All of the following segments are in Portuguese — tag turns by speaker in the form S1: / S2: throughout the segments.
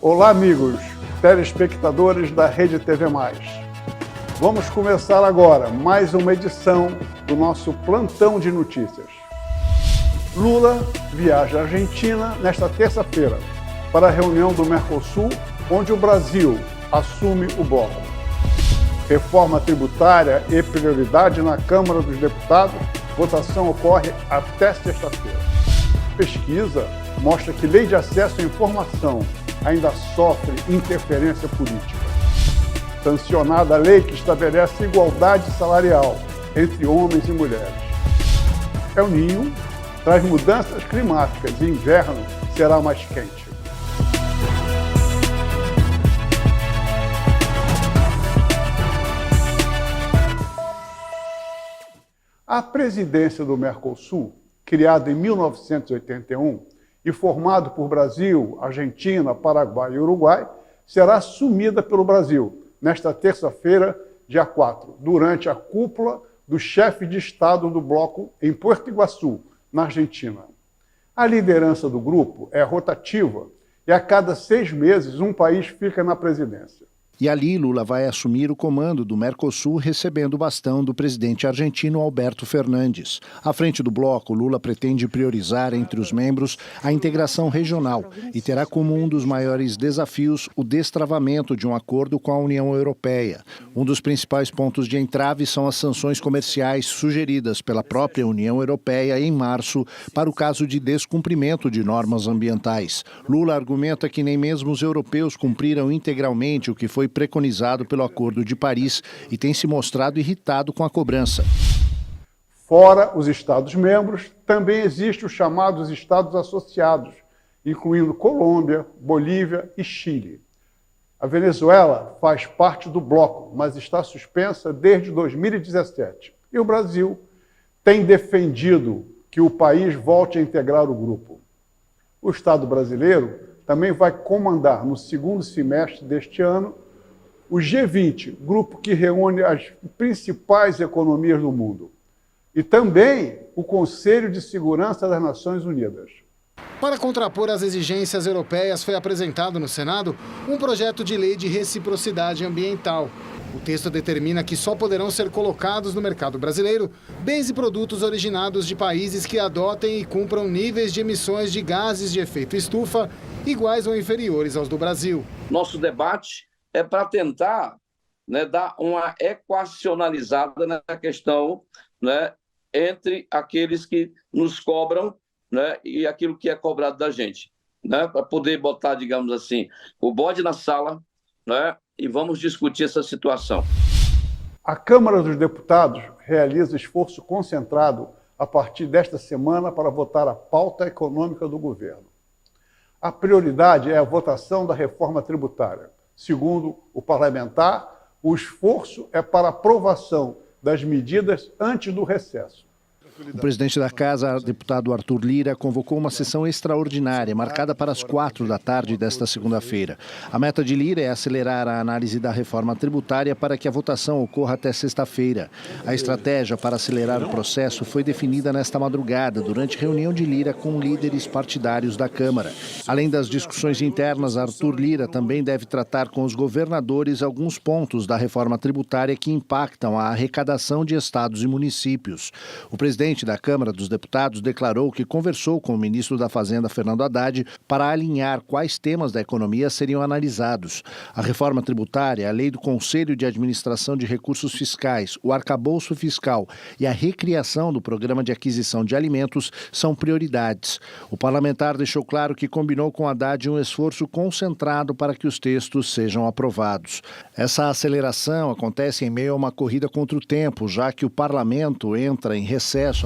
S1: Olá, amigos, telespectadores da Rede TV+. Vamos começar agora mais uma edição do nosso plantão de notícias. Lula viaja à Argentina nesta terça-feira para a reunião do Mercosul, onde o Brasil assume o bloco. Reforma tributária e prioridade na Câmara dos Deputados, votação ocorre até sexta-feira. Pesquisa mostra que lei de acesso à informação ainda sofre interferência política. Sancionada a lei que estabelece igualdade salarial entre homens e mulheres. El Niño traz mudanças climáticas e inverno será mais quente. A presidência do Mercosul, criada em 1981 e formado por Brasil, Argentina, Paraguai e Uruguai, será assumida pelo Brasil nesta terça-feira, dia 4, durante a cúpula do chefe de Estado do bloco em Puerto Iguaçu, na Argentina. A liderança do grupo é rotativa e a cada 6 meses um país fica na presidência.
S2: E ali Lula vai assumir o comando do Mercosul, recebendo o bastão do presidente argentino Alberto Fernandes. À frente do bloco, Lula pretende priorizar entre os membros a integração regional e terá como um dos maiores desafios o destravamento de um acordo com a União Europeia. Um dos principais pontos de entrave são as sanções comerciais sugeridas pela própria União Europeia em março para o caso de descumprimento de normas ambientais. Lula argumenta que nem mesmo os europeus cumpriram integralmente o que foi preconizado pelo Acordo de Paris e tem se mostrado irritado com a cobrança.
S1: Fora os Estados-membros, também existem os chamados Estados associados, incluindo Colômbia, Bolívia e Chile. A Venezuela faz parte do bloco, mas está suspensa desde 2017. E o Brasil tem defendido que o país volte a integrar o grupo. O Estado brasileiro também vai comandar, no segundo semestre deste ano, o G20, grupo que reúne as principais economias do mundo, e também o Conselho de Segurança das Nações Unidas.
S3: Para contrapor as exigências europeias, foi apresentado no Senado um projeto de lei de reciprocidade ambiental. O texto determina que só poderão ser colocados no mercado brasileiro bens e produtos originados de países que adotem e cumpram níveis de emissões de gases de efeito estufa iguais ou inferiores aos do Brasil.
S4: Nosso debate é para tentar, dar uma equacionalizada na questão, entre aqueles que nos cobram, e aquilo que é cobrado da gente, para poder botar, digamos assim, o bode na sala, e vamos discutir essa situação.
S1: A Câmara dos Deputados realiza esforço concentrado a partir desta semana para votar a pauta econômica do governo. A prioridade é a votação da reforma tributária. Segundo o parlamentar, o esforço é para a aprovação das medidas antes do recesso.
S2: O presidente da Casa, deputado Arthur Lira, convocou uma sessão extraordinária, marcada para as 4 da tarde desta segunda-feira. A meta de Lira é acelerar a análise da reforma tributária para que a votação ocorra até sexta-feira. A estratégia para acelerar o processo foi definida nesta madrugada, durante reunião de Lira com líderes partidários da Câmara. Além das discussões internas, Arthur Lira também deve tratar com os governadores alguns pontos da reforma tributária que impactam a arrecadação de estados e municípios. O presidente da Câmara dos Deputados declarou que conversou com o ministro da Fazenda, Fernando Haddad, para alinhar quais temas da economia seriam analisados. A reforma tributária, a lei do Conselho de Administração de Recursos Fiscais, o arcabouço fiscal e a recriação do programa de aquisição de alimentos são prioridades. O parlamentar deixou claro que combinou com Haddad um esforço concentrado para que os textos sejam aprovados. Essa aceleração acontece em meio a uma corrida contra o tempo, já que o parlamento entra em recesso.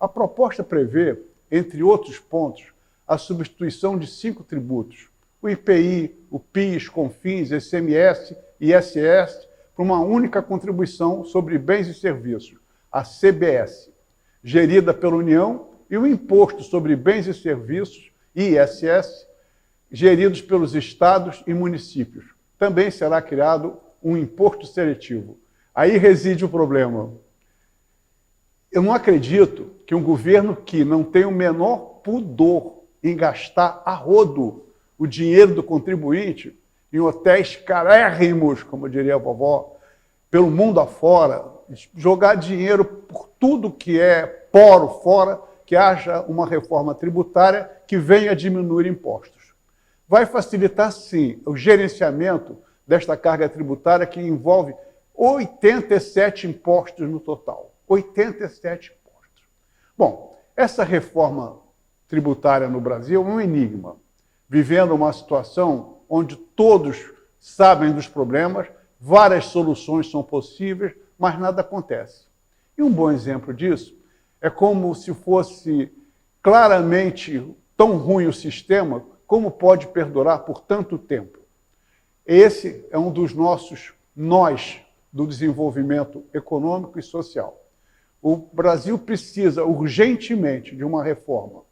S1: A proposta prevê, entre outros pontos, a substituição de 5 tributos, o IPI, o PIS, CONFINS, ICMS e ISS, por uma única contribuição sobre bens e serviços, a CBS, gerida pela União, e o Imposto sobre Bens e Serviços, ISS, geridos pelos estados e municípios. Também será criado um imposto seletivo. Aí reside o problema. Eu não acredito que um governo que não tem o menor pudor em gastar a rodo o dinheiro do contribuinte em hotéis carérrimos, como diria a vovó, pelo mundo afora, jogar dinheiro por tudo que é poro fora, que haja uma reforma tributária que venha diminuir impostos. Vai facilitar, sim, o gerenciamento desta carga tributária que envolve 87 impostos no total. 87 impostos. Bom, essa reforma tributária no Brasil é um enigma, vivendo uma situação onde todos sabem dos problemas, várias soluções são possíveis, mas nada acontece. E um bom exemplo disso é como se fosse claramente tão ruim o sistema, como pode perdurar por tanto tempo. Esse é um dos nossos nós do desenvolvimento econômico e social. O Brasil precisa urgentemente de uma reforma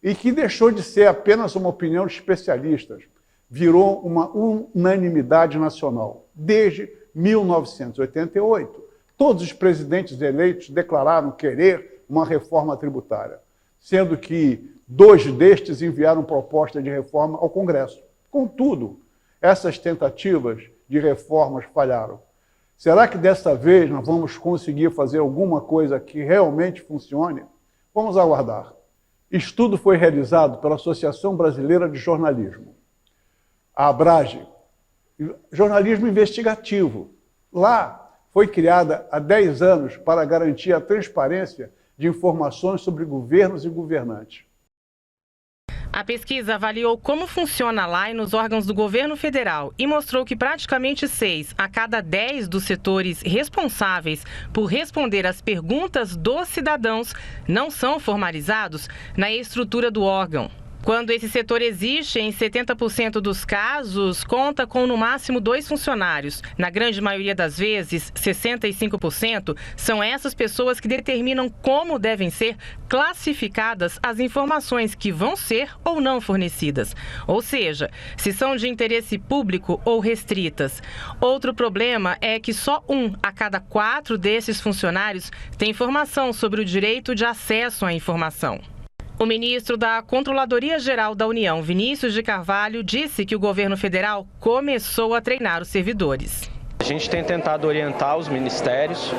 S1: e que deixou de ser apenas uma opinião de especialistas, virou uma unanimidade nacional. Desde 1988, todos os presidentes eleitos declararam querer uma reforma tributária, sendo que 2 destes enviaram proposta de reforma ao Congresso. Contudo, essas tentativas de reformas falharam. Será que dessa vez nós vamos conseguir fazer alguma coisa que realmente funcione? Vamos aguardar. Estudo foi realizado pela Associação Brasileira de Jornalismo, a ABRAGE, jornalismo investigativo. Lá foi criada há 10 anos para garantir a transparência de informações sobre governos e governantes.
S5: A pesquisa avaliou como funciona a lei nos órgãos do governo federal e mostrou que praticamente 6 a cada 10 dos setores responsáveis por responder às perguntas dos cidadãos não são formalizados na estrutura do órgão. Quando esse setor existe, em 70% dos casos, conta com no máximo 2 funcionários. Na grande maioria das vezes, 65%, são essas pessoas que determinam como devem ser classificadas as informações que vão ser ou não fornecidas. Ou seja, se são de interesse público ou restritas. Outro problema é que só 1 a cada 4 desses funcionários tem informação sobre o direito de acesso à informação. O ministro da Controladoria Geral da União, Vinícius de Carvalho, disse que o governo federal começou a treinar os servidores.
S6: A gente tem tentado orientar os ministérios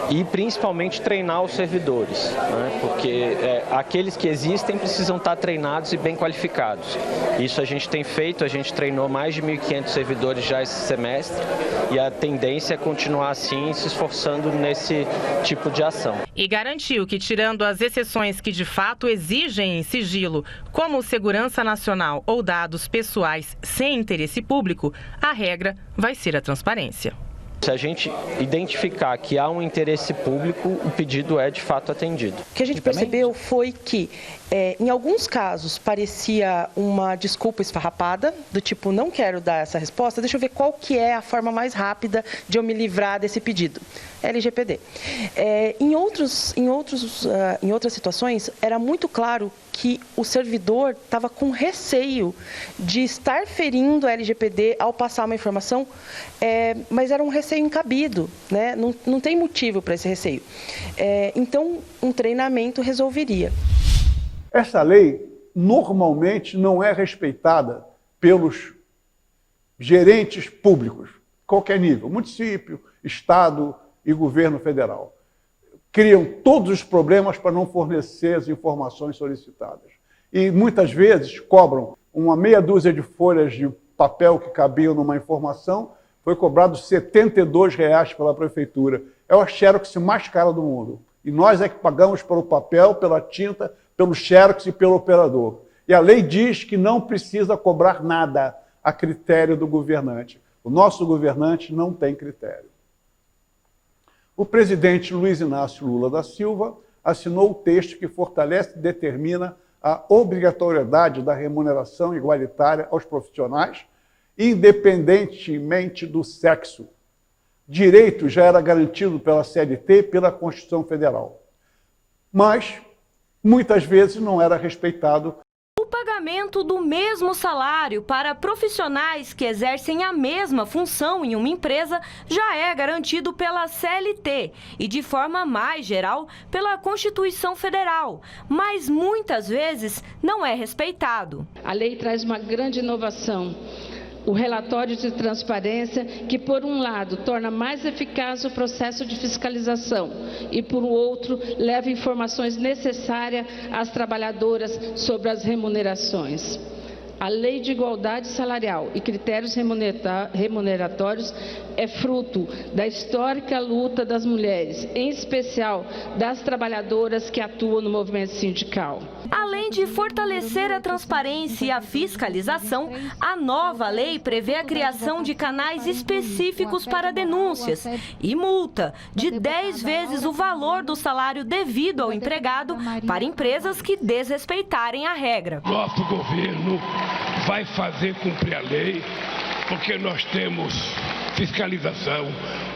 S6: e principalmente treinar os servidores, né? Porque aqueles que existem precisam estar treinados e bem qualificados. Isso a gente tem feito, a gente treinou mais de 1.500 servidores já esse semestre e a tendência é continuar assim, se esforçando nesse tipo de ação.
S5: E garantiu que, tirando as exceções que de fato exigem sigilo, como segurança nacional ou dados pessoais sem interesse público, a regra vai ser a transparência.
S6: Se a gente identificar que há um interesse público, o pedido é de fato atendido.
S7: O que a gente percebeu foi que, em alguns casos, parecia uma desculpa esfarrapada, do tipo, não quero dar essa resposta, deixa eu ver qual que é a forma mais rápida de eu me livrar desse pedido. LGPD. Em outras situações, era muito claro que o servidor estava com receio de estar ferindo a LGPD ao passar uma informação, mas era um receio incabido, né? Não tem motivo para esse receio. Então, um treinamento resolveria.
S1: Essa lei normalmente não é respeitada pelos gerentes públicos, qualquer nível, município, estado e governo federal. Criam todos os problemas para não fornecer as informações solicitadas. E muitas vezes cobram uma meia dúzia de folhas de papel que cabiam numa informação, foi cobrado R$ 72 pela prefeitura. É o xerox mais caro do mundo. E nós é que pagamos pelo papel, pela tinta, pelo xerox e pelo operador. E a lei diz que não precisa cobrar nada a critério do governante. O nosso governante não tem critério. O presidente Luiz Inácio Lula da Silva assinou o texto que fortalece e determina a obrigatoriedade da remuneração igualitária aos profissionais, independentemente do sexo. Direito já era garantido pela CLT e pela Constituição Federal. Mas, muitas vezes, não era respeitado.
S8: O pagamento do mesmo salário para profissionais que exercem a mesma função em uma empresa já é garantido pela CLT e, de forma mais geral, pela Constituição Federal, mas muitas vezes não é respeitado.
S9: A lei traz uma grande inovação. O relatório de transparência, que por um lado torna mais eficaz o processo de fiscalização e por outro leva informações necessárias às trabalhadoras sobre as remunerações. A Lei de Igualdade Salarial e Critérios Remuneratórios é fruto da histórica luta das mulheres, em especial das trabalhadoras que atuam no movimento sindical.
S8: Além de fortalecer a transparência e a fiscalização, a nova lei prevê a criação de canais específicos para denúncias e multa de 10 vezes o valor do salário devido ao empregado para empresas que desrespeitarem a regra.
S10: Nosso governo vai fazer cumprir a lei, porque nós temos fiscalização,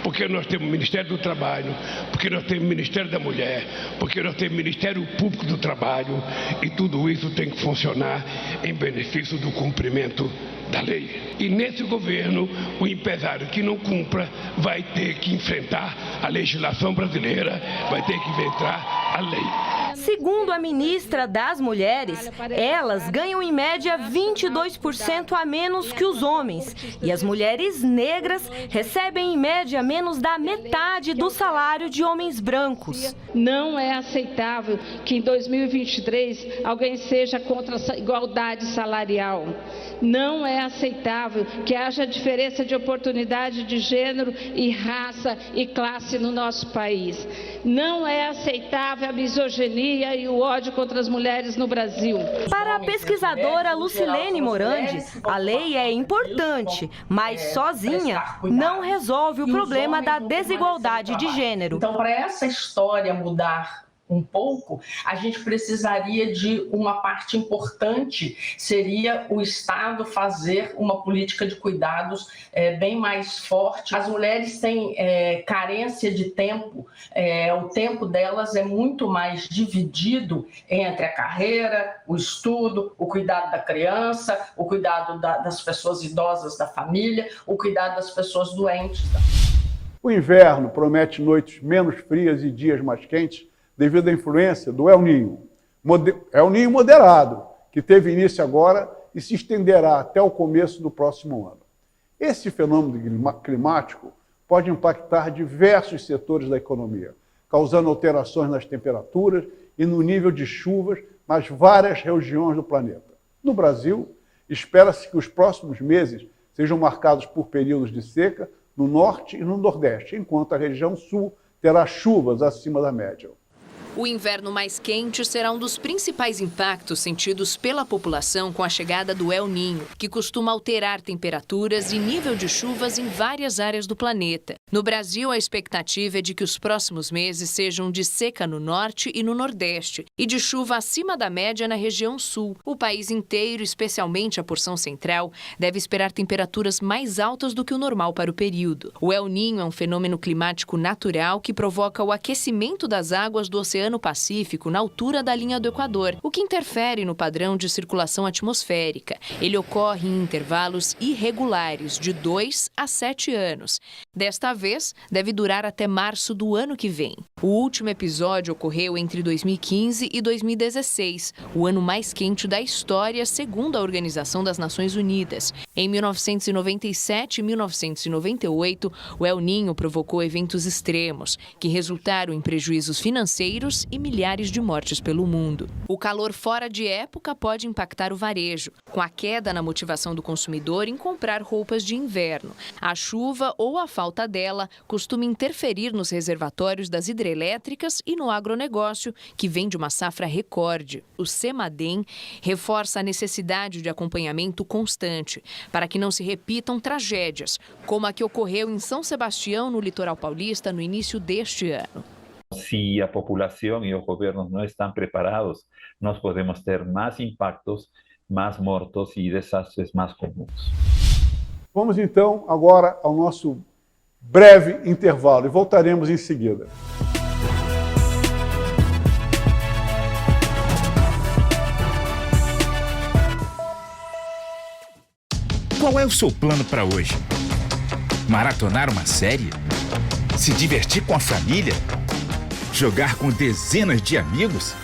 S10: porque nós temos o Ministério do Trabalho, porque nós temos o Ministério da Mulher, porque nós temos o Ministério Público do Trabalho, e tudo isso tem que funcionar em benefício do cumprimento da lei. E nesse governo, o empresário que não cumpra vai ter que enfrentar a legislação brasileira, vai ter que enfrentar a lei.
S8: Segundo a ministra das Mulheres, elas ganham em média 22% a menos que os homens. E as mulheres negras recebem em média menos da metade do salário de homens brancos.
S9: Não é aceitável que em 2023 alguém seja contra a igualdade salarial. Não é aceitável que haja diferença de oportunidade de gênero e raça e classe no nosso país. Não é aceitável a misoginia e o ódio contra as mulheres no Brasil.
S8: Para a pesquisadora Lucilene Morandi, a lei é importante, mas sozinha não resolve o problema da desigualdade de gênero.
S11: Então, para essa história mudar um pouco, a gente precisaria de uma parte importante, seria o Estado fazer uma política de cuidados bem mais forte. As mulheres têm carência de tempo, o tempo delas é muito mais dividido entre a carreira, o estudo, o cuidado da criança, o cuidado das pessoas idosas da família, o cuidado das pessoas doentes.
S1: O inverno promete noites menos frias e dias mais quentes, devido à influência do El Niño. El Niño moderado, que teve início agora e se estenderá até o começo do próximo ano. Esse fenômeno climático pode impactar diversos setores da economia, causando alterações nas temperaturas e no nível de chuvas nas várias regiões do planeta. No Brasil, espera-se que os próximos meses sejam marcados por períodos de seca no norte e no nordeste, enquanto a região sul terá chuvas acima da média.
S12: O inverno mais quente será um dos principais impactos sentidos pela população com a chegada do El Niño, que costuma alterar temperaturas e nível de chuvas em várias áreas do planeta. No Brasil, a expectativa é de que os próximos meses sejam de seca no norte e no nordeste e de chuva acima da média na região sul. O país inteiro, especialmente a porção central, deve esperar temperaturas mais altas do que o normal para o período. O El Niño é um fenômeno climático natural que provoca o aquecimento das águas do Oceano Pacífico na altura da linha do Equador, o que interfere no padrão de circulação atmosférica. Ele ocorre em intervalos irregulares de 2 a 7 anos. Desta vez, deve durar até março do ano que vem. O último episódio ocorreu entre 2015 e 2016, o ano mais quente da história, segundo a Organização das Nações Unidas. Em 1997 e 1998, o El Niño provocou eventos extremos, que resultaram em prejuízos financeiros e milhares de mortes pelo mundo. O calor fora de época pode impactar o varejo, com a queda na motivação do consumidor em comprar roupas de inverno. A chuva ou a falta dela costuma interferir nos reservatórios das hidrelétricas e no agronegócio, que vem de uma safra recorde. O CEMADEM reforça a necessidade de acompanhamento constante, para que não se repitam tragédias, como a que ocorreu em São Sebastião, no litoral paulista, no início deste ano.
S13: Se a população e os governos não estão preparados, nós podemos ter mais impactos, mais mortos e desastres mais comuns.
S1: Vamos então agora ao nosso breve intervalo e voltaremos em seguida.
S14: Qual é o seu plano para hoje? Maratonar uma série? Se divertir com a família? Jogar com dezenas de amigos?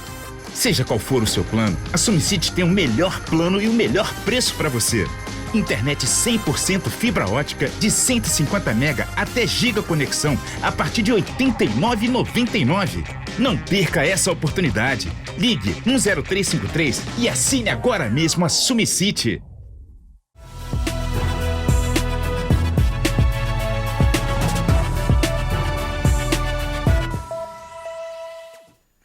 S14: Seja qual for o seu plano, a SumiCity tem o melhor plano e o melhor preço para você. Internet 100% fibra ótica de 150 MB até giga conexão a partir de R$ 89,99. Não perca essa oportunidade. Ligue 10353 e assine agora mesmo a SumiCity.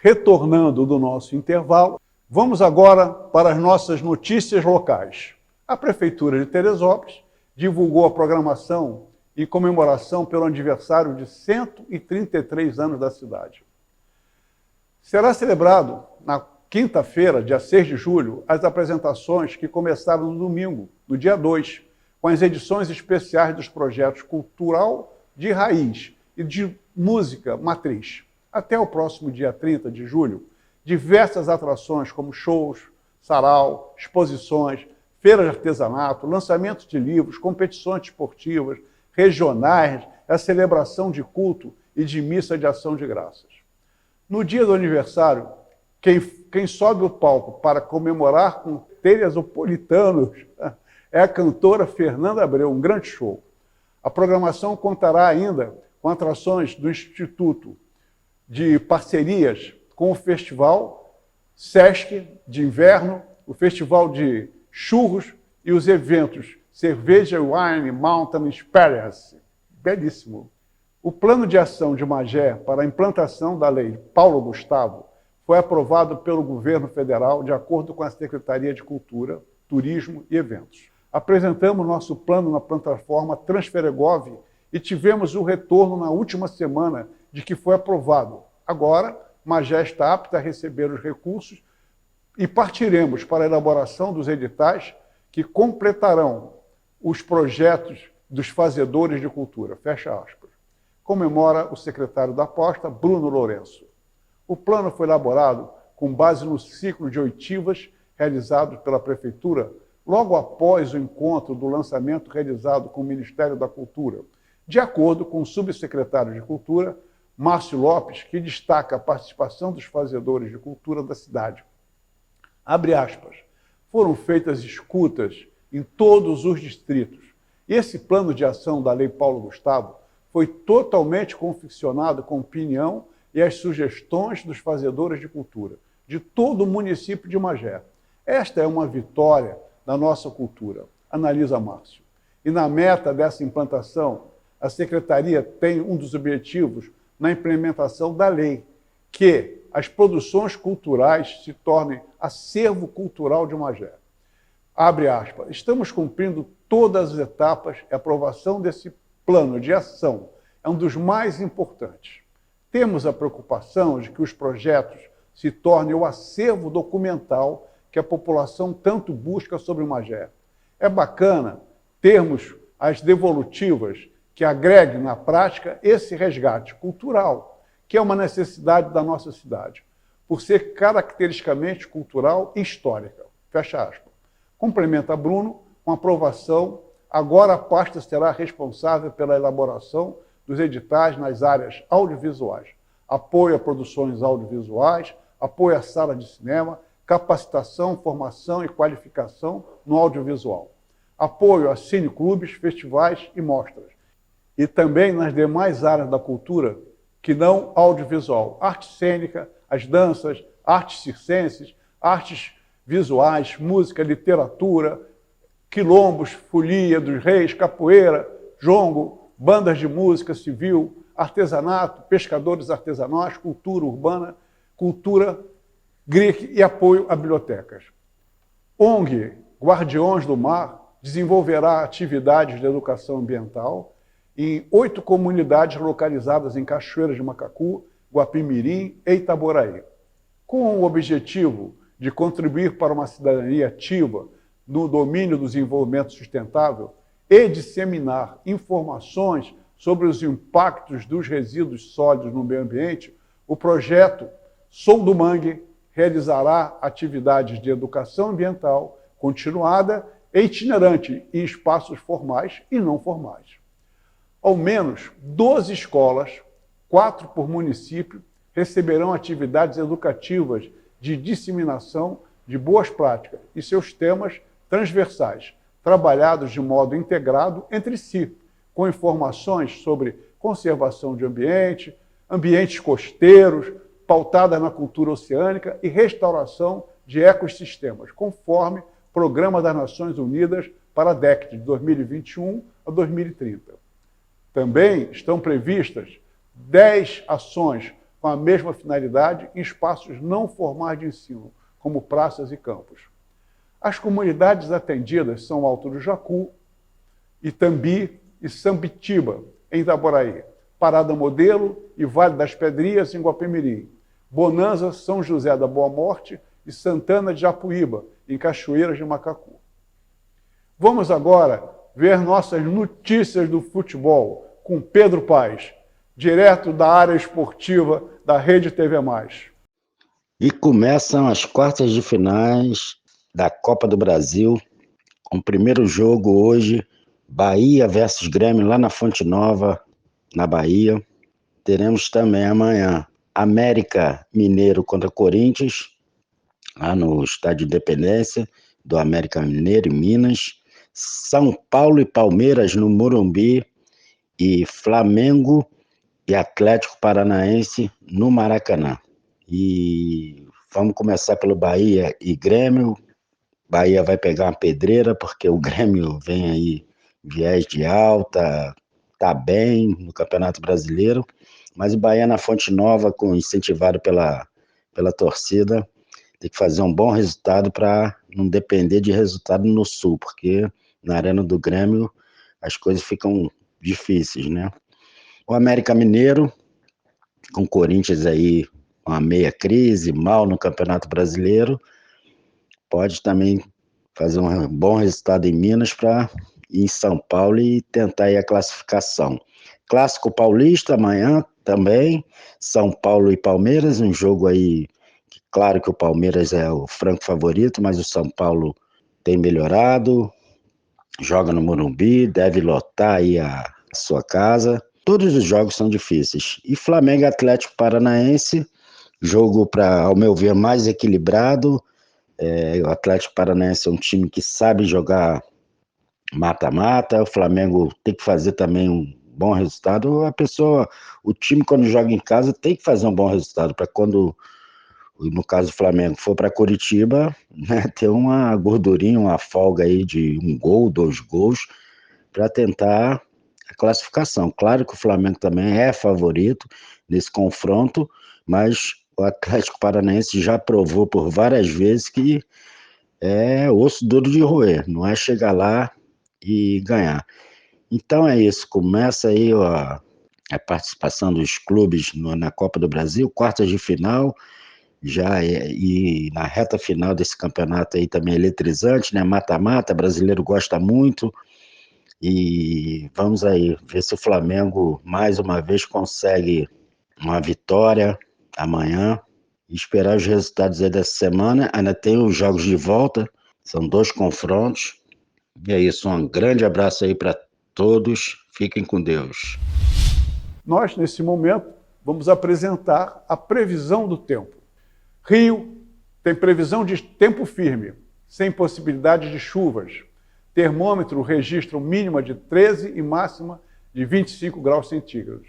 S1: Retornando do nosso intervalo, vamos agora para as nossas notícias locais. A Prefeitura de Teresópolis divulgou a programação em comemoração pelo aniversário de 133 anos da cidade. Será celebrado na quinta-feira, dia 6 de julho, as apresentações que começaram no domingo, no dia 2, com as edições especiais dos projetos Cultural de Raiz e de Música Matriz. Até o próximo dia 30 de julho, diversas atrações como shows, sarau, exposições, feiras de artesanato, lançamentos de livros, competições esportivas, regionais, a celebração de culto e de missa de ação de graças. No dia do aniversário, quem sobe o palco para comemorar com teresopolitanos é a cantora Fernanda Abreu, um grande show. A programação contará ainda com atrações do Instituto de parcerias com o Festival Sesc de Inverno, o Festival de Churros e os eventos Cerveja Wine Mountain Experience. Belíssimo. O plano de ação de Magé para a implantação da Lei Paulo Gustavo foi aprovado pelo governo federal de acordo com a Secretaria de Cultura, Turismo e Eventos. Apresentamos nosso plano na plataforma Transferegov e tivemos o retorno na última semana de que foi aprovado. Agora, Magé está apta a receber os recursos e partiremos para a elaboração dos editais que completarão os projetos dos fazedores de cultura. Fecha aspas. Comemora o secretário da Posta, Bruno Lourenço. O plano foi elaborado com base no ciclo de oitivas realizado pela Prefeitura logo após o encontro do lançamento realizado com o Ministério da Cultura, de acordo com o subsecretário de Cultura, Márcio Lopes, que destaca a participação dos fazedores de cultura da cidade. Abre aspas. Foram feitas escutas em todos os distritos. Esse plano de ação da Lei Paulo Gustavo foi totalmente confeccionado com opinião e as sugestões dos fazedores de cultura, de todo o município de Magé. Esta é uma vitória da nossa cultura, analisa Márcio. E na meta dessa implantação, a Secretaria tem um dos objetivos na implementação da lei, que as produções culturais se tornem acervo cultural de Magé. Abre aspas. Estamos cumprindo todas as etapas e a aprovação desse plano de ação é um dos mais importantes. Temos a preocupação de que os projetos se tornem o acervo documental que a população tanto busca sobre Magé. É bacana termos as devolutivas que agreguem na prática esse resgate cultural, que é uma necessidade da nossa cidade, por ser caracteristicamente cultural e histórica. Fecha aspas. Complementa Bruno, com aprovação, agora a pasta será responsável pela elaboração dos editais nas áreas audiovisuais, apoio a produções audiovisuais, apoio à sala de cinema, capacitação, formação e qualificação no audiovisual, apoio a cineclubes, festivais e mostras, e também nas demais áreas da cultura que não audiovisual, arte cênica, as danças, artes circenses, artes visuais, música, literatura, quilombos, folia dos reis, capoeira, jongo, bandas de música civil, artesanato, pescadores artesanais, cultura urbana, cultura GRIC e apoio a bibliotecas. ONG Guardiões do Mar desenvolverá atividades de educação ambiental em 8 comunidades localizadas em Cachoeira de Macacu, Guapimirim e Itaboraí, com o objetivo de contribuir para uma cidadania ativa no domínio do desenvolvimento sustentável e disseminar informações sobre os impactos dos resíduos sólidos no meio ambiente, o projeto Som do Mangue realizará atividades de educação ambiental continuada e itinerante em espaços formais e não formais. Ao menos 12 escolas, 4 por município, receberão atividades educativas de disseminação de boas práticas e seus temas transversais, trabalhados de modo integrado entre si, com informações sobre conservação de ambiente, ambientes costeiros, pautada na cultura oceânica e restauração de ecossistemas, conforme Programa das Nações Unidas para a década de 2021 a 2030. Também estão previstas 10 ações com a mesma finalidade em espaços não formais de ensino, como praças e campos. As comunidades atendidas são Alto do Jacu, Itambi e Sambitiba, em Itaboraí, Parada Modelo e Vale das Pedrinhas, em Guapemirim, Bonanza, São José da Boa Morte e Santana de Japuíba, em Cachoeiras de Macacu. Vamos agora ver nossas notícias do futebol com Pedro Paes, direto da área esportiva da Rede TV+.
S15: E começam as quartas de finais da Copa do Brasil, com o primeiro jogo hoje, Bahia versus Grêmio, lá na Fonte Nova, na Bahia. Teremos também amanhã América Mineiro contra Corinthians, lá no Estádio Independência, do América Mineiro, em Minas. São Paulo e Palmeiras, no Morumbi, e Flamengo e Atlético Paranaense, no Maracanã. E vamos começar pelo Bahia e Grêmio. Bahia vai pegar uma pedreira, porque o Grêmio vem aí viés de alta, tá bem no Campeonato Brasileiro, mas o Bahia na Fonte Nova, incentivado pela torcida, tem que fazer um bom resultado para não depender de resultado no Sul, porque na Arena do Grêmio as coisas ficam difíceis, né? O América Mineiro, com o Corinthians aí, uma meia crise, mal no Campeonato Brasileiro, pode também fazer um bom resultado em Minas para ir em São Paulo e tentar aí a classificação. Clássico Paulista amanhã também, São Paulo e Palmeiras, um jogo aí, claro que o Palmeiras é o franco favorito, mas o São Paulo tem melhorado, joga no Morumbi, deve lotar aí a sua casa. Todos os jogos são difíceis. E Flamengo e Atlético Paranaense, jogo, ao meu ver, mais equilibrado. O Atlético Paranaense é um time que sabe jogar mata-mata. O Flamengo tem que fazer também um bom resultado. O time, quando joga em casa, tem que fazer um bom resultado para quando, no caso do Flamengo, for para Curitiba, né, ter uma gordurinha, uma folga aí de 1 gol, 2 gols, para tentar a classificação. Claro que o Flamengo também é favorito nesse confronto, mas o Atlético Paranaense já provou por várias vezes que é osso duro de roer, não é chegar lá e ganhar. Então é isso, começa aí a participação dos clubes na Copa do Brasil, quartas de final, e na reta final desse campeonato aí também eletrizante, né? Mata-mata, brasileiro gosta muito, e vamos aí ver se o Flamengo mais uma vez consegue uma vitória amanhã, e esperar os resultados aí dessa semana. Ainda tem os jogos de volta, são 2 confrontos, e é isso, um grande abraço aí para todos, fiquem com Deus.
S1: Nós, nesse momento, vamos apresentar a previsão do tempo. Rio tem previsão de tempo firme, sem possibilidade de chuvas. Termômetro registra mínima de 13 e máxima de 25 graus centígrados.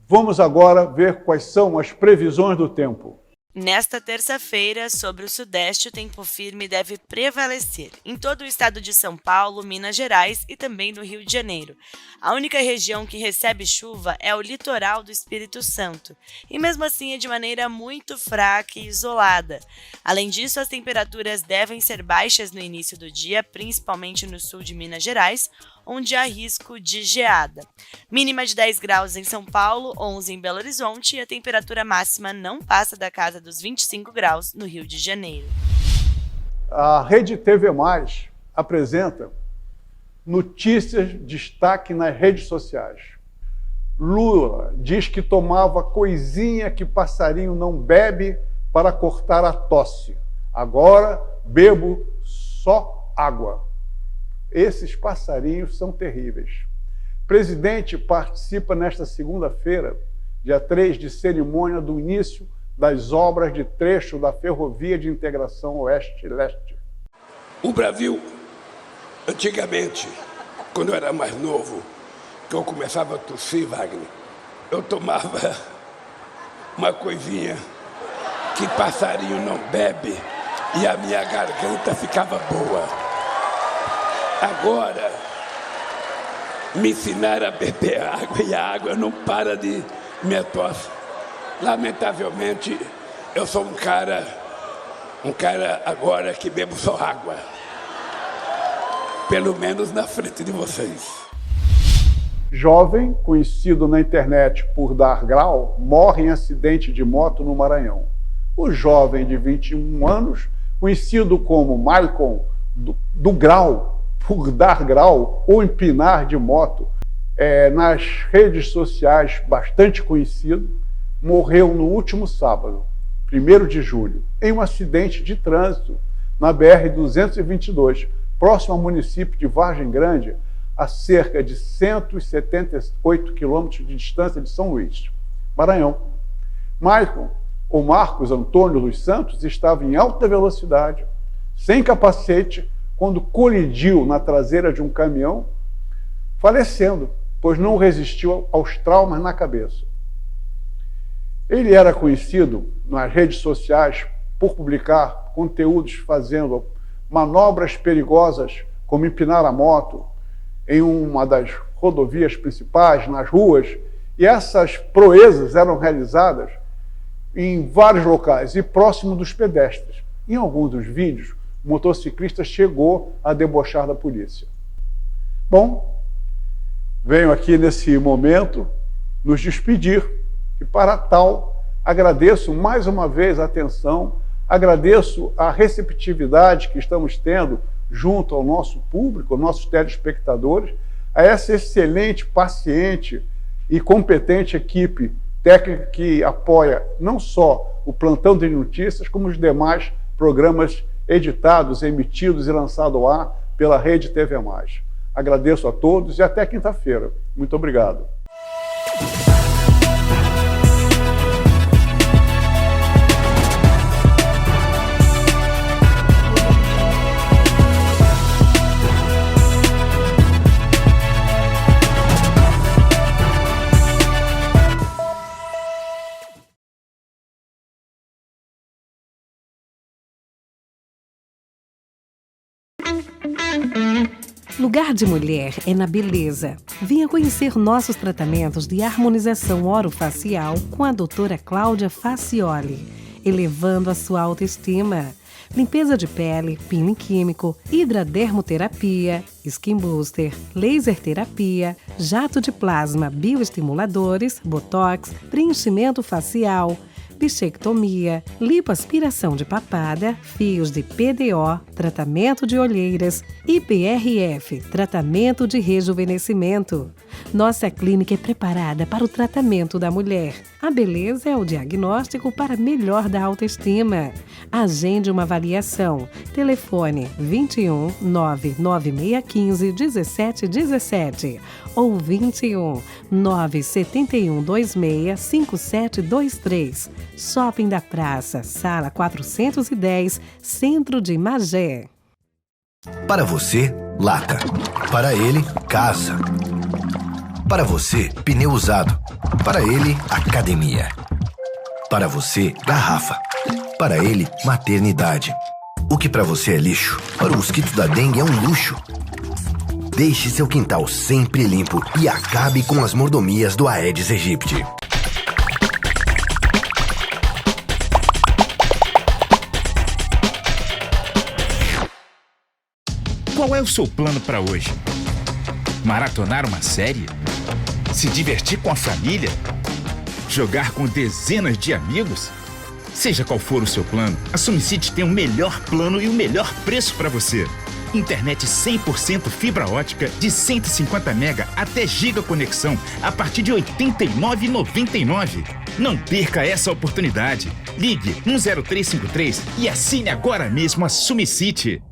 S1: Vamos agora ver quais são as previsões do tempo.
S16: Nesta terça-feira, sobre o Sudeste, o tempo firme deve prevalecer em todo o estado de São Paulo, Minas Gerais e também no Rio de Janeiro. A única região que recebe chuva é o litoral do Espírito Santo, e mesmo assim é de maneira muito fraca e isolada. Além disso, as temperaturas devem ser baixas no início do dia, principalmente no sul de Minas Gerais, onde há risco de geada. Mínima de 10 graus em São Paulo, 11 em Belo Horizonte, e a temperatura máxima não passa da casa dos 25 graus no Rio de Janeiro.
S1: A Rede TV+, apresenta notícias de destaque nas redes sociais. Lula diz que tomava coisinha que passarinho não bebe para cortar a tosse. Agora bebo só água. Esses passarinhos são terríveis. O presidente participa nesta segunda-feira, dia 3, de cerimônia do início das obras de trecho da Ferrovia de Integração Oeste-Leste.
S10: O Brasil, antigamente, quando eu era mais novo, que eu começava a tossir, Wagner, eu tomava uma coisinha que passarinho não bebe e a minha garganta ficava boa. Agora, me ensinaram a beber água e a água não para de me tosse. Lamentavelmente, eu sou um cara agora que bebo só água. Pelo menos na frente de vocês.
S1: Jovem, conhecido na internet por dar grau, morre em acidente de moto no Maranhão. O jovem de 21 anos, conhecido como Maicon do Grau, por dar grau ou empinar de moto, nas redes sociais bastante conhecido, morreu no último sábado, 1º de julho, em um acidente de trânsito na BR-222, próximo ao município de Vargem Grande, a cerca de 178 quilômetros de distância de São Luís, Maranhão. Maicon, ou Marcos Antônio dos Santos, estava em alta velocidade, sem capacete, quando colidiu na traseira de um caminhão, falecendo, pois não resistiu aos traumas na cabeça. Ele era conhecido nas redes sociais por publicar conteúdos fazendo manobras perigosas, como empinar a moto em uma das rodovias principais, nas ruas, e essas proezas eram realizadas em vários locais e próximo dos pedestres. Em alguns dos vídeos, o motociclista chegou a debochar da polícia. Bom, venho aqui nesse momento nos despedir e, para tal, agradeço mais uma vez a atenção, agradeço a receptividade que estamos tendo junto ao nosso público, aos nossos telespectadores, a essa excelente, paciente e competente equipe técnica que apoia não só o Plantão de Notícias, como os demais programas editados, emitidos e lançados ao ar pela Rede TV+. Agradeço a todos e até quinta-feira. Muito obrigado.
S17: Lugar de Mulher é na beleza. Venha conhecer nossos tratamentos de harmonização orofacial com a doutora Cláudia Facioli, elevando a sua autoestima. Limpeza de pele, peeling químico, hidradermoterapia, skin booster, laser terapia, jato de plasma, bioestimuladores, botox, preenchimento facial, bichectomia, lipoaspiração de papada, fios de PDO, tratamento de olheiras, IPRF, tratamento de rejuvenescimento. Nossa clínica é preparada para o tratamento da mulher. A beleza é o diagnóstico para melhor da autoestima. Agende uma avaliação. Telefone 21 99615 1717 ou 21 971 26 5723. Shopping da Praça, Sala 410, Centro de Magé.
S18: Para você, lata. Para ele, casa. Para você, pneu usado. Para ele, academia. Para você, garrafa. Para ele, maternidade. O que para você é lixo, para o mosquito da dengue é um luxo. Deixe seu quintal sempre limpo e acabe com as mordomias do Aedes aegypti.
S14: Qual é o seu plano para hoje? Maratonar uma série? Se divertir com a família? Jogar com dezenas de amigos? Seja qual for o seu plano, a SumiCity tem o melhor plano e o melhor preço para você. Internet 100% fibra ótica de 150 MB até giga conexão a partir de R$ 89,99. Não perca essa oportunidade. Ligue 10353 e assine agora mesmo a SumiCity.